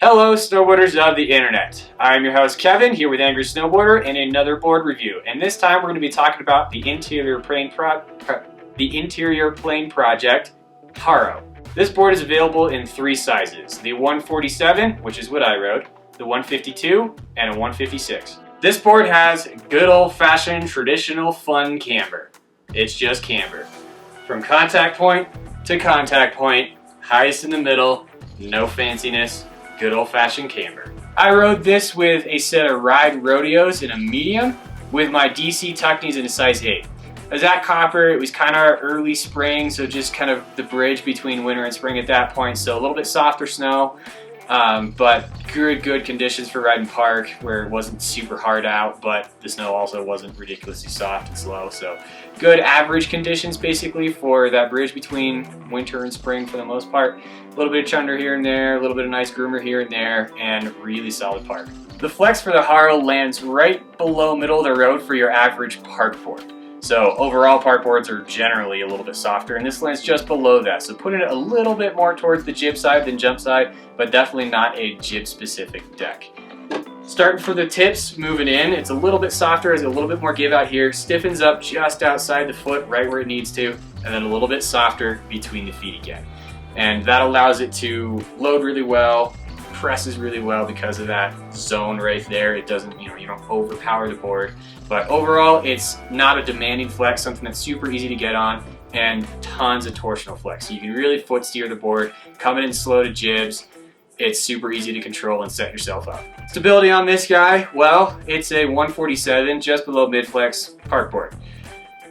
Hello, snowboarders of the internet. I'm your host Kevin, here with Angry Snowboarder and another board review. And this time we're going to be talking about the interior plane project, Harrow. This board is available in three sizes: the 147, which is what I rode, the 152, and a 156. This board has good old-fashioned traditional fun camber. It's just camber. From contact point to contact point, highest in the middle, no fanciness. Good old-fashioned camber. I rode this with a set of Ride Rodeos in a medium with my DC Tuckneys in a size 8. I was at Copper, it was kind of early spring, so just kind of the bridge between winter and spring at that point, so a little bit softer snow, but good conditions for riding park where it wasn't super hard out, but the snow also wasn't ridiculously soft and slow, so good average conditions basically for that bridge between winter and spring for the most part. A little bit of chunder here and there, a little bit of nice groomer here and there, and really solid park. The flex for the Harrow lands right below middle of the road for your average park board. So overall park boards are generally a little bit softer, and this lands just below that. So putting it a little bit more towards the jib side than jump side, but definitely not a jib specific deck. Starting for the tips, moving in, it's a little bit softer, has a little bit more give out here, stiffens up just outside the foot, right where it needs to, and then a little bit softer between the feet again. And that allows it to load really well, presses really well because of that zone right there. It doesn't, you don't overpower the board. But overall, it's not a demanding flex, something that's super easy to get on, and tons of torsional flex. So you can really foot steer the board, coming in slow to jibs. It's super easy to control and set yourself up. Stability on this guy, well, it's a 147, just below mid-flex park board.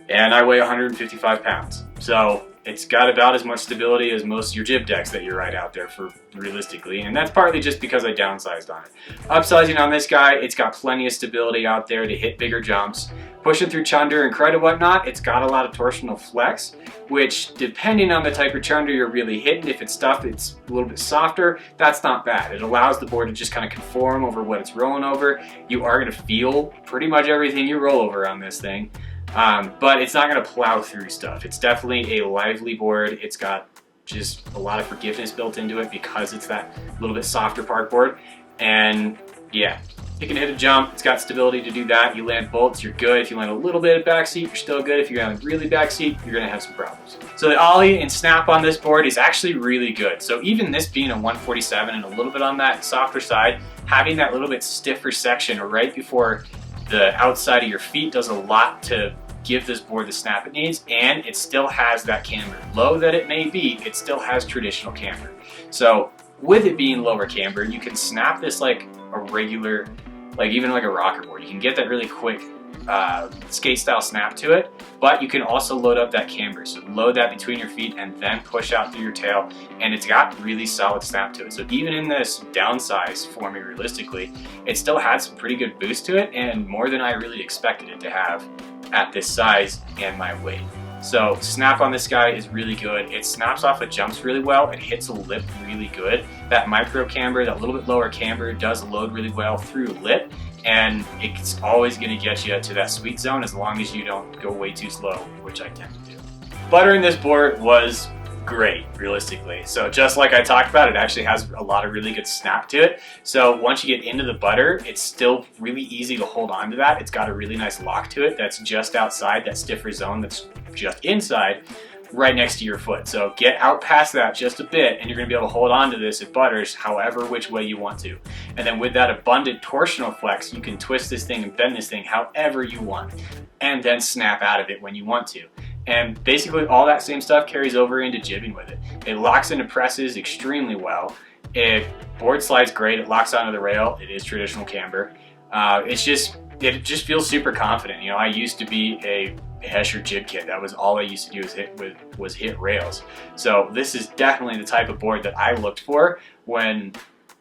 And I weigh 155 pounds. So it's got about as much stability as most of your jib decks that you ride out there for realistically, and that's partly just because I downsized on it. Upsizing on this guy, it's got plenty of stability out there to hit bigger jumps. Pushing through chunder and crud and whatnot, it's got a lot of torsional flex, which depending on the type of chunder you're really hitting, if it's stuff it's a little bit softer, that's not bad. It allows the board to just kind of conform over what it's rolling over. You are going to feel pretty much everything you roll over on this thing. But it's not going to plow through stuff. It's definitely a lively board. It's got just a lot of forgiveness built into it because it's that little bit softer park board. And yeah, it can hit a jump. It's got stability to do that. You land bolts, you're good. If you land a little bit of backseat, you're still good. If you're landing really backseat, you're going to have some problems. So the ollie and snap on this board is actually really good. So even this being a 147 and a little bit on that softer side, having that little bit stiffer section right before the outside of your feet does a lot to give this board the snap it needs, and it still has that camber. Low that it may be, it still has traditional camber. So with it being lower camber, you can snap this like a regular, even like a rocker board. You can get that really quick skate style snap to it, but you can also load up that camber. So load that between your feet and then push out through your tail, and it's got really solid snap to it. So even in this downsize for me realistically, it still had some pretty good boost to it, and more than I really expected it to have at this size and my weight. So snap on this guy is really good. It snaps off of jumps really well. It hits a lip really good. That micro camber, that little bit lower camber, does load really well through lip, and it's always going to get you to that sweet zone as long as you don't go way too slow, which I tend to do. Buttering this board was great, realistically. So just like I talked about, it actually has a lot of really good snap to it. So once you get into the butter, it's still really easy to hold on to that. It's got a really nice lock to it that's just outside that stiffer zone that's just inside, right next to your foot. So get out past that just a bit, and you're going to be able to hold on to this. It butters however which way you want to. And then with that abundant torsional flex, you can twist this thing and bend this thing however you want, and then snap out of it when you want to. And basically all that same stuff carries over into jibbing with it. It locks into presses extremely well. It board slides great. It locks onto the rail. It is traditional camber. It just feels super confident. I used to be a Hesher jib kit. That was all I used to do was hit rails. So this is definitely the type of board that I looked for when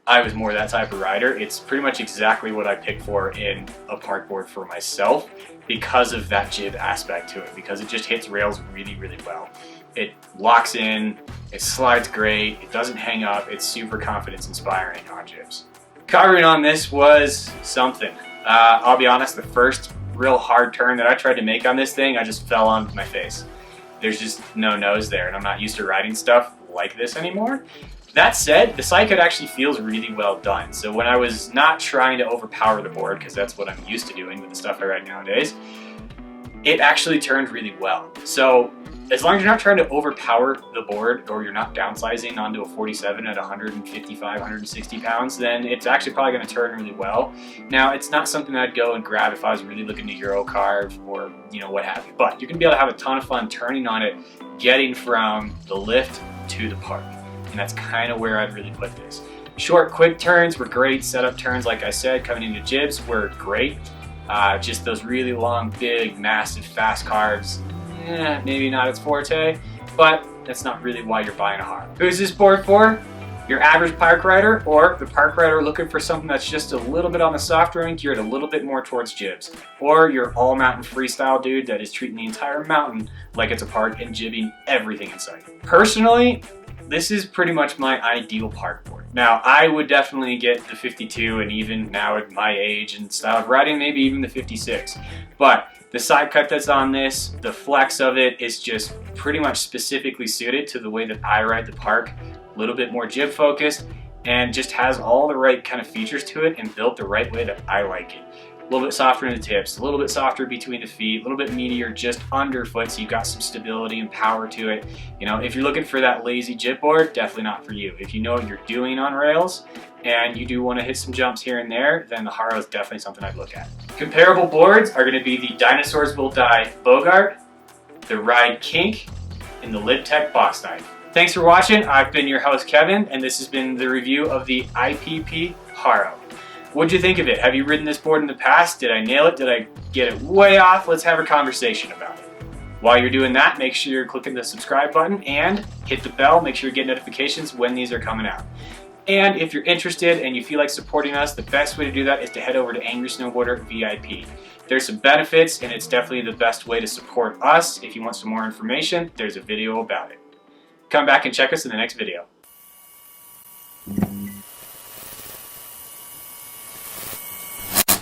I was more that type of rider. It's pretty much exactly what I picked for in a park board for myself because of that jib aspect to it, because it just hits rails really well. It locks in, it slides great, it doesn't hang up, it's super confidence inspiring on jibs. Covering on this was something. I'll be honest, the first real hard turn that I tried to make on this thing, I just fell on my face. There's just no nose there, and I'm not used to riding stuff like this anymore. That said, the side cut actually feels really well done. So when I was not trying to overpower the board, because that's what I'm used to doing with the stuff I write nowadays, it actually turned really well. So as long as you're not trying to overpower the board, or you're not downsizing onto a 47 at 155, 160 pounds, then it's actually probably going to turn really well. Now, it's not something I'd go and grab if I was really looking to Euro carve or what have you, but you're going to be able to have a ton of fun turning on it, getting from the lift to the park. And that's kind of where I'd really put this. Short, quick turns were great. Setup turns, like I said, coming into jibs were great. Just those really long, big, massive, fast carves, maybe not its forte, but that's not really why you're buying a Harrow. Who's this board for? Your average park rider, or the park rider looking for something that's just a little bit on the softer end, geared a little bit more towards jibs. Or your all-mountain freestyle dude that is treating the entire mountain like it's a park and jibbing everything in sight. Personally, this is pretty much my ideal park board. Now, I would definitely get the 52, and even now at my age and style of riding, maybe even the 56. But the side cut that's on this, the flex of it is just pretty much specifically suited to the way that I ride the park. A little bit more jib focused, and just has all the right kind of features to it and built the right way that I like it. A little bit softer in the tips, a little bit softer between the feet, a little bit meatier just underfoot, so you've got some stability and power to it. If you're looking for that lazy jib board, definitely not for you. If you know what you're doing on rails and you do want to hit some jumps here and there, then the Harrow is definitely something I'd look at. Comparable boards are going to be the Dinosaurs Will Die Bogart, the Ride Kink, and the LibTech Box Knife. Thanks for watching. I've been your host, Kevin, and this has been the review of the IPP Harrow. What'd you think of it? Have you ridden this board in the past? Did I nail it? Did I get it way off? Let's have a conversation about it. While you're doing that, make sure you're clicking the subscribe button and hit the bell. Make sure you get notifications when these are coming out. And if you're interested and you feel like supporting us, the best way to do that is to head over to Angry Snowboarder VIP. There's some benefits, and it's definitely the best way to support us. If you want some more information, there's a video about it. Come back and check us in the next video.